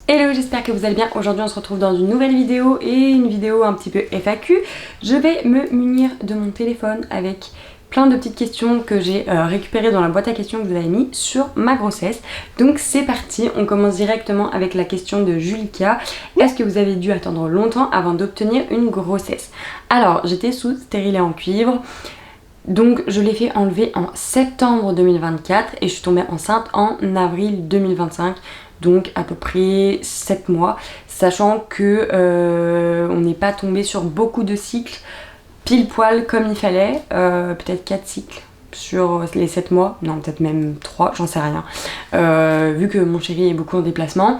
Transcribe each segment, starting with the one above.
Hello, j'espère que vous allez bien. Aujourd'hui on se retrouve dans une nouvelle vidéo et une vidéo un petit peu FAQ. Je vais me munir de mon téléphone avec plein de petites questions que j'ai récupérées dans la boîte à questions que vous avez mis sur ma grossesse. Donc c'est parti, on commence directement avec la question de Julika. Est-ce que vous avez dû attendre longtemps avant d'obtenir une grossesse? Alors j'étais sous stérilet en cuivre. Donc je l'ai fait enlever en septembre 2024 et je suis tombée enceinte en avril 2025. Donc à peu près 7 mois, sachant que on n'est pas tombé sur beaucoup de cycles pile poil comme il fallait, peut-être 4 cycles sur les 7 mois, non peut-être même 3, j'en sais rien, vu que mon chéri est beaucoup en déplacement.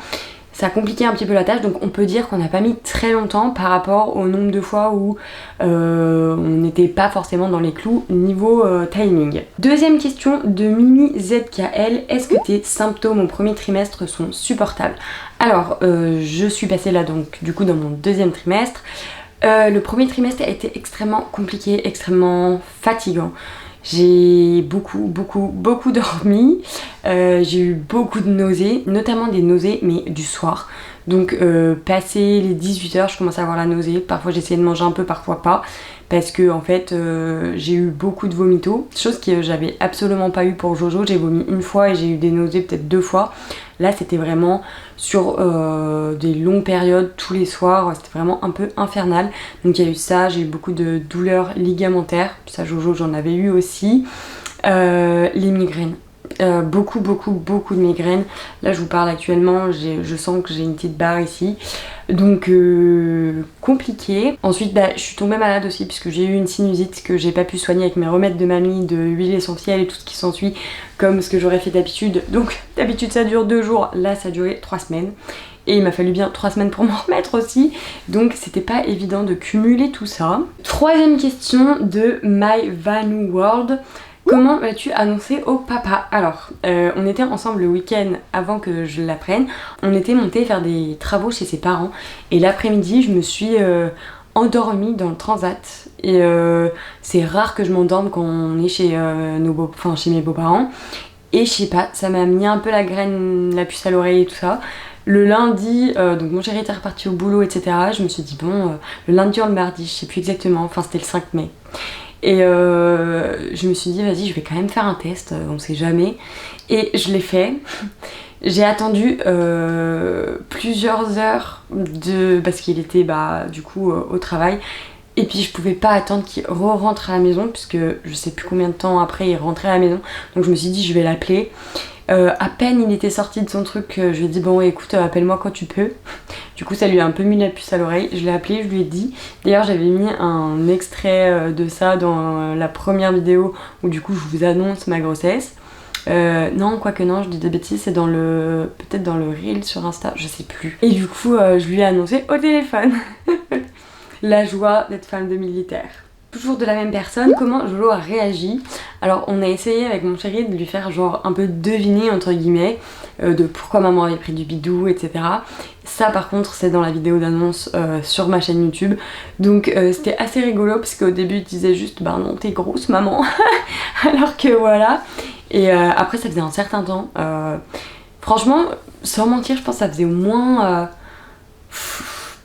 Ça a compliqué un petit peu la tâche, donc on peut dire qu'on n'a pas mis très longtemps par rapport au nombre de fois où on n'était pas forcément dans les clous niveau timing. Deuxième question de Mimi ZKL, est-ce que tes symptômes au premier trimestre sont supportables? Alors, je suis passée là donc du coup dans mon deuxième trimestre. Le premier trimestre a été extrêmement compliqué, extrêmement fatigant. J'ai beaucoup dormi, j'ai eu beaucoup de nausées, notamment des nausées mais du soir. Donc passé les 18h je commençais à avoir la nausée, parfois j'essayais de manger un peu, parfois pas. Parce que en fait j'ai eu beaucoup de vomitos, chose que j'avais absolument pas eu pour Jojo. J'ai vomi une fois et j'ai eu des nausées peut-être 2 fois. Là c'était vraiment sur des longues périodes, tous les soirs, c'était vraiment un peu infernal. Donc il y a eu ça, j'ai eu beaucoup de douleurs ligamentaires, ça Jojo j'en avais eu aussi. Les migraines. Beaucoup de migraines. Là je vous parle actuellement, je sens que j'ai une petite barre ici. Donc compliqué. Ensuite je suis tombée malade aussi puisque j'ai eu une sinusite que j'ai pas pu soigner avec mes remèdes de mamie, de huile essentielle et tout ce qui s'ensuit, comme ce que j'aurais fait d'habitude. Donc d'habitude ça dure 2 jours, là ça a duré 3 semaines. Et il m'a fallu bien 3 semaines pour m'en remettre aussi. Donc c'était pas évident de cumuler tout ça. Troisième question de My Vanu World. Comment as-tu annoncé au papa? Alors, on était ensemble le week-end avant que je l'apprenne. On était monté faire des travaux chez ses parents. Et l'après-midi, je me suis endormie dans le transat. Et c'est rare que je m'endorme quand on est chez, chez mes beaux-parents. Et je sais pas, ça m'a mis un peu la graine, la puce à l'oreille et tout ça. Le lundi, donc mon chéri était reparti au boulot, etc. Je me suis dit bon, le lundi ou le mardi, je sais plus exactement, enfin c'était le 5 mai. Et je me suis dit vas-y je vais quand même faire un test, on sait jamais. Et je l'ai fait. J'ai attendu plusieurs heures parce qu'il était du coup au travail. Et puis je pouvais pas attendre qu'il rentre à la maison puisque je sais plus combien de temps après il rentrait à la maison. Donc je me suis dit je vais l'appeler. À peine il était sorti de son truc, je lui ai dit bon écoute appelle-moi quand tu peux. Du coup ça lui a un peu mis la puce à l'oreille, je l'ai appelé, je lui ai dit. D'ailleurs j'avais mis un extrait de ça dans la première vidéo où du coup je vous annonce ma grossesse. Non, quoique non, je dis des bêtises, c'est peut-être dans le reel sur Insta, je sais plus. Et du coup je lui ai annoncé au téléphone. La joie d'être femme de militaire. Toujours de la même personne, comment Jojo a réagi? Alors on a essayé avec mon chéri de lui faire genre un peu deviner entre guillemets de pourquoi maman avait pris du bidou, etc. Ça par contre c'est dans la vidéo d'annonce sur ma chaîne YouTube. Donc c'était assez rigolo parce qu'au début il disait juste bah non t'es grosse maman. Alors que voilà. Et après ça faisait un certain temps. Franchement sans mentir je pense que ça faisait au moins...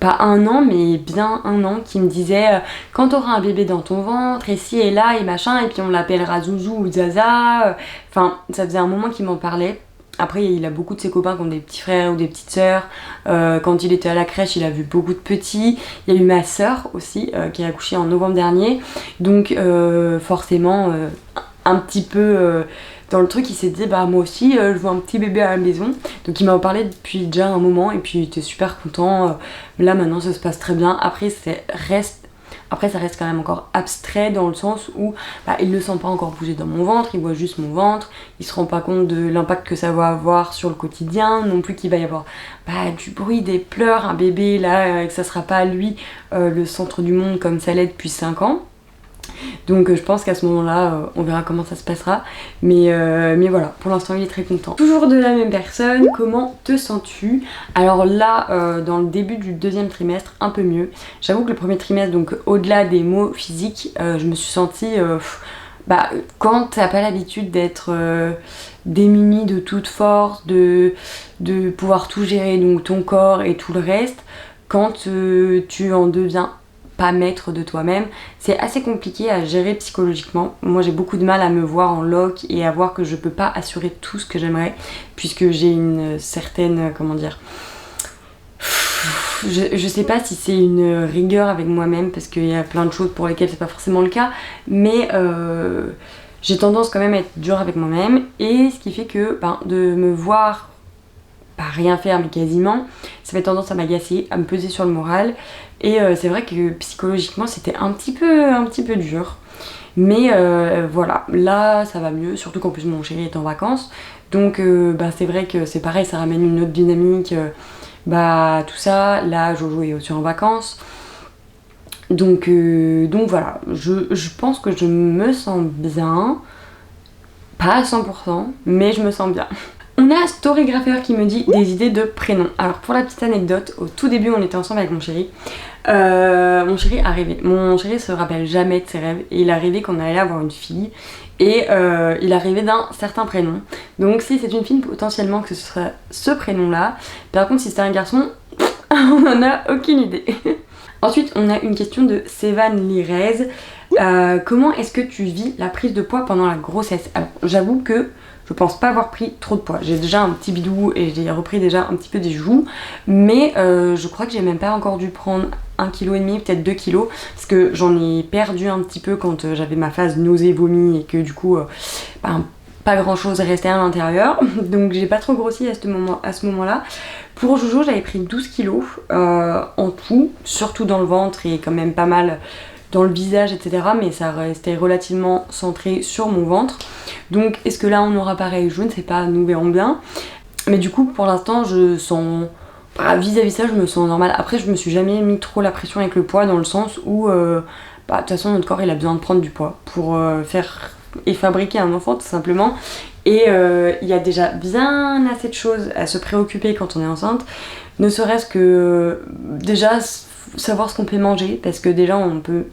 pas 1 an mais bien 1 an qui me disait quand t'auras un bébé dans ton ventre et ci et là et machin et puis on l'appellera Zouzou ou Zaza. Enfin ça faisait un moment qu'il m'en parlait. Après il a beaucoup de ses copains qui ont des petits frères ou des petites sœurs. Quand il était à la crèche il a vu beaucoup de petits. Il y a eu ma sœur aussi qui a accouché en novembre dernier. Donc forcément un petit peu... dans le truc il s'est dit bah moi aussi je veux un petit bébé à la maison. Donc il m'a en parlé depuis déjà un moment et puis il était super content. Là maintenant ça se passe très bien. Après ça reste quand même encore abstrait dans le sens où il le sent pas encore bouger dans mon ventre, il voit juste mon ventre, il se rend pas compte de l'impact que ça va avoir sur le quotidien, non plus qu'il va y avoir du bruit, des pleurs, un bébé là, que ça sera pas lui le centre du monde comme ça l'est depuis 5 ans. Donc je pense qu'à ce moment-là, on verra comment ça se passera. Mais voilà, pour l'instant il est très content. Toujours de la même personne, comment te sens-tu? Alors là, dans le début du deuxième trimestre, un peu mieux. J'avoue que le premier trimestre, donc au-delà des maux physiques, je me suis sentie... quand t'as pas l'habitude d'être démuni de toute force, de pouvoir tout gérer, donc ton corps et tout le reste, quand tu en deviens pas maître de toi-même, c'est assez compliqué à gérer psychologiquement. Moi j'ai beaucoup de mal à me voir en loc et à voir que je peux pas assurer tout ce que j'aimerais, puisque j'ai une certaine, comment dire, je sais pas si c'est une rigueur avec moi-même, parce qu'il y a plein de choses pour lesquelles c'est pas forcément le cas, mais j'ai tendance quand même à être dure avec moi-même, et ce qui fait que de me voir pas rien faire mais quasiment, ça fait tendance à m'agacer, à me peser sur le moral, et c'est vrai que psychologiquement c'était un petit peu dur, mais voilà, là ça va mieux, surtout qu'en plus mon chéri est en vacances, donc c'est vrai que c'est pareil, ça ramène une autre dynamique, tout ça, là Jojo est aussi en vacances, donc voilà, je pense que je me sens bien, pas à 100%, mais je me sens bien. On a Storygrapher qui me dit des idées de prénoms. Alors pour la petite anecdote, au tout début on était ensemble avec mon chéri. Mon chéri a rêvé. Mon chéri se rappelle jamais de ses rêves. Et il a rêvé qu'on allait avoir une fille. Et il a rêvé d'un certain prénom. Donc si c'est une fille, potentiellement que ce sera ce prénom-là. Par contre si c'est un garçon, on n'en a aucune idée. Ensuite on a une question de Sévan Lirez. Comment est-ce que tu vis la prise de poids pendant la grossesse? Alors j'avoue que je pense pas avoir pris trop de poids. J'ai déjà un petit bidou et j'ai repris déjà un petit peu des joues, mais je crois que j'ai même pas encore dû prendre 1,5 kg, peut-être 2 kg, parce que j'en ai perdu un petit peu quand j'avais ma phase nausée-vomi et que du coup pas grand chose restait à l'intérieur, donc j'ai pas trop grossi à ce moment-là. Pour Jojo j'avais pris 12 kg en tout, surtout dans le ventre et quand même pas mal dans le visage, etc. Mais ça restait relativement centré sur mon ventre. Donc est-ce que là on aura pareil? Je ne sais pas, nous verrons bien. Mais du coup pour l'instant je sens, vis-à-vis ça je me sens normale. Après je me suis jamais mis trop la pression avec le poids, dans le sens où de toute façon notre corps il a besoin de prendre du poids pour faire et fabriquer un enfant tout simplement. Et il y a déjà bien assez de choses à se préoccuper quand on est enceinte, ne serait-ce que déjà savoir ce qu'on peut manger, parce que déjà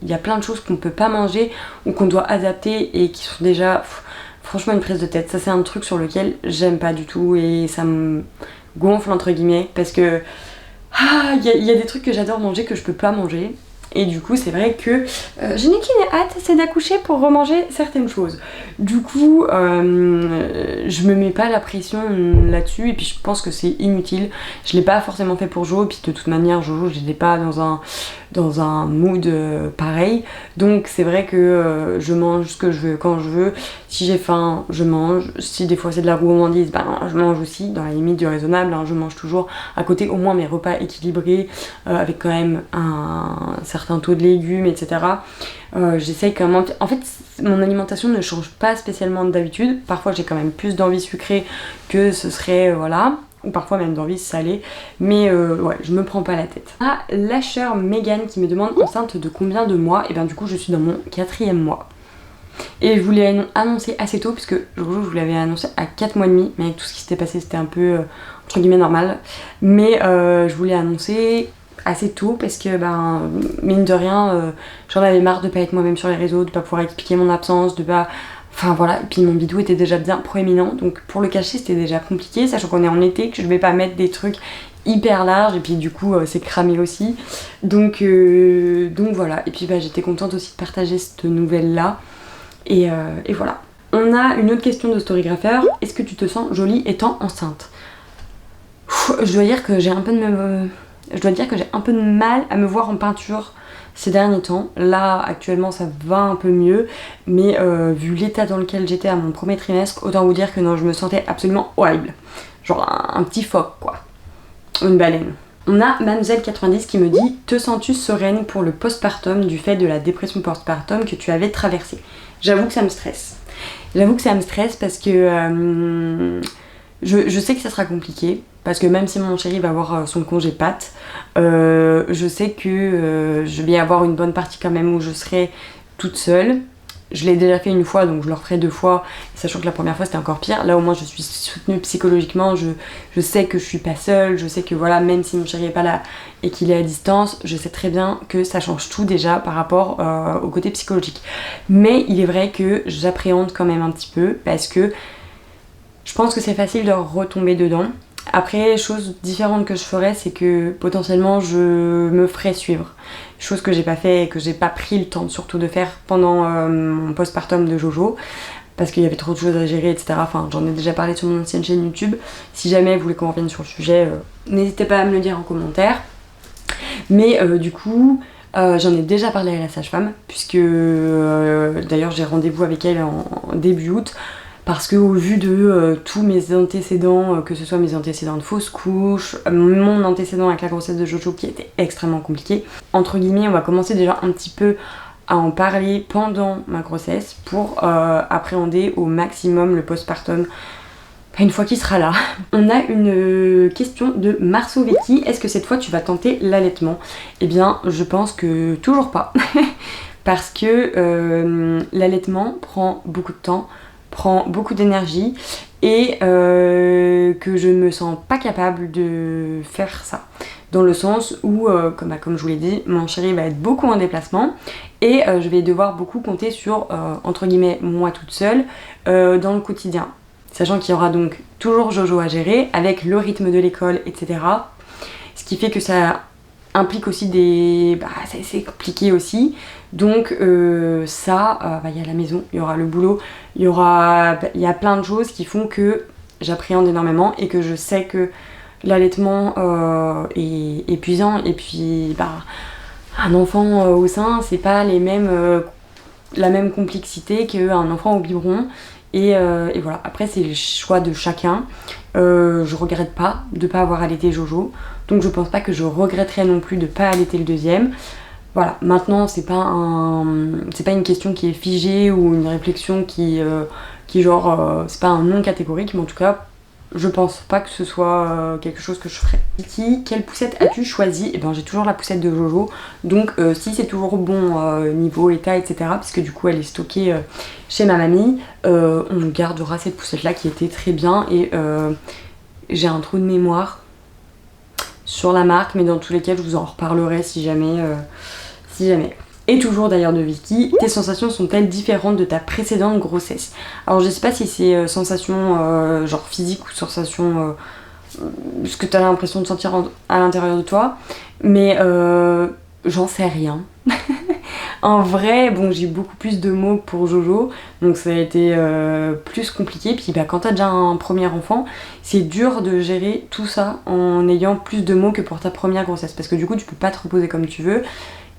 il y a plein de choses qu'on peut pas manger ou qu'on doit adapter et qui sont déjà franchement une prise de tête. Ça c'est un truc sur lequel j'aime pas du tout et ça me gonfle entre guillemets, parce que il y a des trucs que j'adore manger que je peux pas manger. Et du coup c'est vrai que je n'ai qu'une hâte, c'est d'accoucher pour remanger certaines choses. Du coup je me mets pas la pression là-dessus, et puis je pense que c'est inutile. Je l'ai pas forcément fait pour Jojo, puis de toute manière Jojo je l'ai pas dans un mood pareil. Donc c'est vrai que je mange ce que je veux quand je veux. Si j'ai faim je mange, si des fois c'est de la gourmandise, je mange aussi dans la limite du raisonnable, je mange toujours à côté au moins mes repas équilibrés, avec quand même un certain taux de légumes, etc. J'essaye quand même, en fait mon alimentation ne change pas spécialement d'habitude. Parfois j'ai quand même plus d'envie sucrée que ce serait ou parfois même d'envie salée, mais ouais, je me prends pas la tête. Lâcheur Megan qui me demande enceinte de combien de mois? Et bien du coup je suis dans mon 4e mois. Et je voulais annoncer assez tôt, puisque je vous l'avais annoncé à 4 mois et demi, mais avec tout ce qui s'était passé c'était un peu entre guillemets normal. Mais je voulais annoncer assez tôt parce que mine de rien j'en avais marre de pas être moi-même sur les réseaux, de pas pouvoir expliquer mon absence, de pas... Enfin voilà, et puis mon bidou était déjà bien proéminent, donc pour le cacher c'était déjà compliqué, sachant qu'on est en été, que je vais pas mettre des trucs hyper larges, et puis du coup c'est cramé aussi. Donc voilà, et puis j'étais contente aussi de partager cette nouvelle là, et voilà. On a une autre question de Storygrapher. Est-ce que tu te sens jolie étant enceinte? Je dois dire que j'ai un peu de mal à me voir en peinture ces derniers temps. Là actuellement ça va un peu mieux, mais vu l'état dans lequel j'étais à mon premier trimestre, autant vous dire que non, je me sentais absolument horrible, genre un petit phoque quoi, une baleine. On a Mademoiselle90 qui me dit: te sens-tu sereine pour le postpartum du fait de la dépression postpartum que tu avais traversée? J'avoue que ça me stresse. Parce que je sais que ça sera compliqué, parce que même si mon chéri va avoir son congé Pâques, je sais que je vais avoir une bonne partie quand même où je serai toute seule. Je l'ai déjà fait une fois, donc je le referai 2 fois, sachant que la première fois c'était encore pire. Là au moins je suis soutenue psychologiquement, je sais que je suis pas seule, je sais que voilà, même si mon chéri est pas là et qu'il est à distance, je sais très bien que ça change tout déjà par rapport au côté psychologique. Mais il est vrai que j'appréhende quand même un petit peu, parce que Je pense que c'est facile de retomber dedans. Après, chose différente que je ferais, c'est que potentiellement je me ferais suivre. Chose que j'ai pas fait et que j'ai pas pris le temps surtout de faire pendant mon postpartum de Jojo. Parce qu'il y avait trop de choses à gérer, etc. Enfin, j'en ai déjà parlé sur mon ancienne chaîne YouTube. Si jamais vous voulez qu'on revienne sur le sujet, n'hésitez pas à me le dire en commentaire. Mais du coup, j'en ai déjà parlé à la sage-femme, puisque d'ailleurs j'ai rendez-vous avec elle en début août. Parce que au vu de tous mes antécédents, que ce soit mes antécédents de fausse couche, mon antécédent avec la grossesse de Jojo qui était extrêmement compliqué, entre guillemets, on va commencer déjà un petit peu à en parler pendant ma grossesse pour appréhender au maximum le postpartum une fois qu'il sera là. On a une question de Marceau Vecchi. Est-ce que cette fois tu vas tenter l'allaitement? Eh bien, je pense que toujours pas. Parce que l'allaitement prend beaucoup de temps, prend beaucoup d'énergie et que je ne me sens pas capable de faire ça. Dans le sens où, comme je vous l'ai dit, mon chéri va être beaucoup en déplacement et je vais devoir beaucoup compter sur, entre guillemets, moi toute seule dans le quotidien. Sachant qu'il y aura donc toujours Jojo à gérer avec le rythme de l'école, etc. Ce qui fait que ça implique aussi des... c'est compliqué aussi. Donc il y a la maison, il y aura le boulot, il y a plein de choses qui font que j'appréhende énormément et que je sais que l'allaitement est épuisant. Et puis un enfant au sein, c'est pas la même complexité qu'un enfant au biberon. Et voilà, après c'est le choix de chacun. Je regrette pas de pas avoir allaité Jojo, donc je pense pas que je regretterais non plus de pas allaiter le deuxième. Voilà, maintenant c'est pas une question qui est figée ou une réflexion qui c'est pas un non catégorique, mais en tout cas je pense pas que ce soit quelque chose que je ferais. Quelle poussette as-tu choisi? Eh bien j'ai toujours la poussette de Jojo, donc si c'est toujours bon niveau état, etc., parce que du coup elle est stockée chez ma mamie, on gardera cette poussette là qui était très bien. Et j'ai un trou de mémoire sur la marque, mais dans tous les cas je vous en reparlerai si jamais. Et toujours d'ailleurs de Vicky, tes sensations sont-elles différentes de ta précédente grossesse? Alors je sais pas si c'est sensations genre physique ou sensations ce que tu as l'impression de sentir à l'intérieur de toi, mais j'en sais rien. En vrai, bon, j'ai beaucoup plus de mots pour Jojo, donc ça a été plus compliqué. Puis quand t'as déjà un premier enfant, c'est dur de gérer tout ça en ayant plus de mots que pour ta première grossesse, parce que du coup tu peux pas te reposer comme tu veux.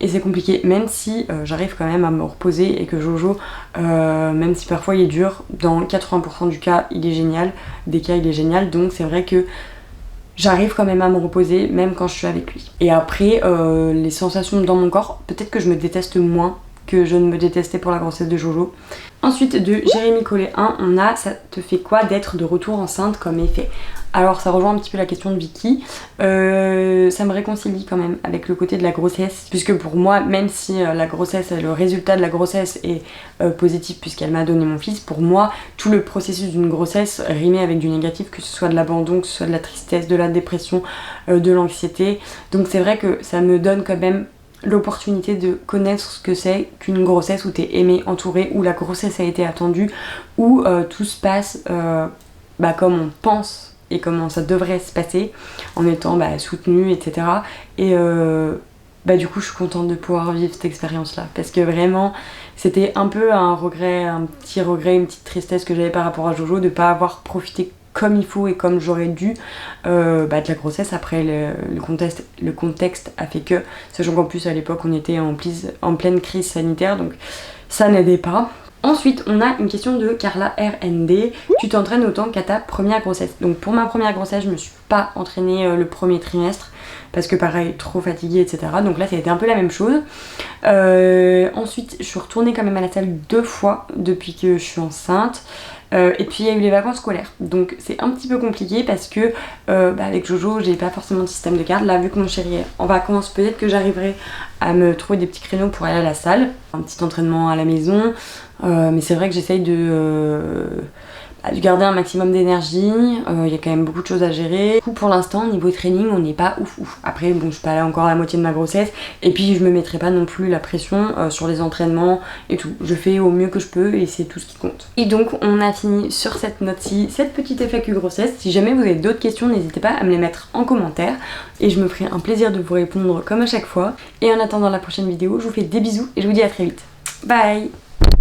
Et c'est compliqué, même si j'arrive quand même à me reposer et que Jojo, même si parfois il est dur, dans 80% du cas il est génial, donc c'est vrai que j'arrive quand même à me reposer même quand je suis avec lui. Et après, les sensations dans mon corps, peut-être que je me déteste moins que je ne me détestais pour la grossesse de Jojo. Ensuite de Jérémy Collet 1, on a ça te fait quoi d'être de retour enceinte comme effet? Alors ça rejoint un petit peu la question de Vicky. Ça me réconcilie quand même avec le côté de la grossesse, puisque pour moi, même si le résultat de la grossesse est positif puisqu'elle m'a donné mon fils, pour moi tout le processus d'une grossesse rimait avec du négatif, que ce soit de l'abandon, que ce soit de la tristesse, de la dépression, de l'anxiété. Donc c'est vrai que ça me donne quand même l'opportunité de connaître ce que c'est qu'une grossesse où t'es aimé, entouré, où la grossesse a été attendue, où tout se passe comme on pense et comment ça devrait se passer, en étant soutenu, etc. Et du coup je suis contente de pouvoir vivre cette expérience là, parce que vraiment c'était un peu un petit regret, une petite tristesse que j'avais par rapport à Jojo, de pas avoir profité comme il faut et comme j'aurais dû de la grossesse. Après le contexte a fait que, sachant qu'en plus à l'époque on était en pleine crise sanitaire, donc ça n'aidait pas. Ensuite on a une question de Carla RND. Tu t'entraînes autant qu'à ta première grossesse? Donc pour ma première grossesse je me suis pas entraînée le premier trimestre parce que pareil, trop fatiguée, etc. Donc là ça a été un peu la même chose. Ensuite je suis retournée quand même à la salle 2 fois depuis que je suis enceinte. Et puis il y a eu les vacances scolaires, donc c'est un petit peu compliqué parce que avec Jojo j'ai pas forcément de système de garde. Là vu que mon chéri est en vacances, peut-être que j'arriverai à me trouver des petits créneaux pour aller à la salle, un petit entraînement à la maison, mais c'est vrai que j'essaye de de garder un maximum d'énergie. Il y a quand même beaucoup de choses à gérer. Du coup, pour l'instant, niveau training, on n'est pas ouf. Après, bon, je suis pas là encore à la moitié de ma grossesse. Et puis, je me mettrai pas non plus la pression sur les entraînements et tout. Je fais au mieux que je peux et c'est tout ce qui compte. Et donc, on a fini sur cette note-ci, cette petite FAQ grossesse. Si jamais vous avez d'autres questions, n'hésitez pas à me les mettre en commentaire. Et je me ferai un plaisir de vous répondre comme à chaque fois. Et en attendant la prochaine vidéo, je vous fais des bisous et je vous dis à très vite. Bye!